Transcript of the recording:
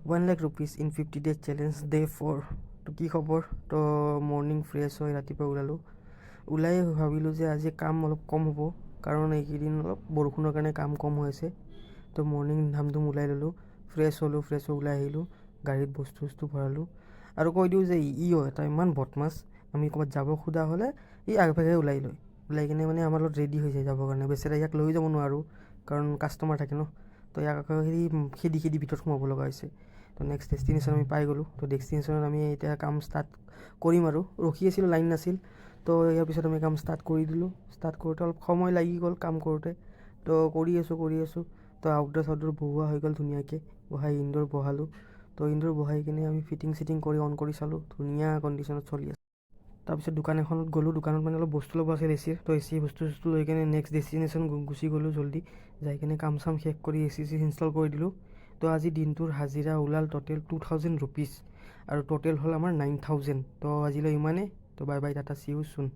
1 lakh rupees in 50 days challenge day 4 তো কি খবৰ তো মৰ্ণিং ফ্ৰেছ হৈ ৰাতিপুৱা ওলাই ভাবিলোঁ যে আজি কাম অলপ কম হ'ব কাৰণ এইকেইদিন অলপ বৰষুণৰ কাৰণে কাম কম হৈ আছে তো মৰ্ণিং ধামধুম ওলাই ল'লোঁ ফ্ৰেছ হৈ ওলাই আহিলোঁ গাড়ীত বস্তু ভৰালোঁ আৰু কৈ দিওঁ যে এটা ইমান বদমাছ আমি ক'ৰবাত যাব খোজা হ'লে আগভাগে ওলাই কিনে মানে আমাৰ লগত ৰেডি হৈ যায় যাবৰ কাৰণে বেচেৰা ইয়াক লৈ যাব নোৱাৰোঁ কাৰণ কাষ্টমাৰ থাকে ন তো ইয়াক আকৌ খেদি ভিতৰত সোমাব লগা হৈছে তো নেক্সট ডেষ্টিনেশ্যন আমি পাই গ'লোঁ তো ডেষ্টিনেশ্যনত আমি এতিয়া কাম ষ্টাৰ্ট কৰিম আৰু ৰখি আছিলোঁ লাইন নাছিল তো ইয়াৰ পিছত আমি কাম ষ্টাৰ্ট কৰি দিলোঁ ষ্টাৰ্ট কৰোঁতে অলপ সময় লাগি গ'ল কাম কৰোঁতে তো কৰি আছোঁ তো আউটডোৰ বহোৱা হৈ গ'ল ধুনীয়াকৈ বহাই ইনডোৰ বহালোঁ তো ইনডোৰ বহাই কিনে আমি ফিটিং কৰি অন কৰি চালোঁ ধুনীয়া কণ্ডিশ্যনত চলি আছে তাৰপিছত দোকান এখনত গ'লোঁ দোকানত মানে অলপ বস্তু ল'ব আছিল এচিৰ তো এচি বস্তু লৈ কিনে নেক্সট ডেষ্টিনেশ্যন গুচি গ'লোঁ জল্দি যাই কিনে কাম চাম শেষ কৰি এচি ইনষ্টল কৰি দিলোঁ তো আজি দিনটোৰ হাজিৰা ওলাল টোটেল 2000 rupees আৰু টোটেল হ'ল আমাৰ 9000 তো আজিলৈ ইমানেই তো বাই টাটা চি ইউ চুন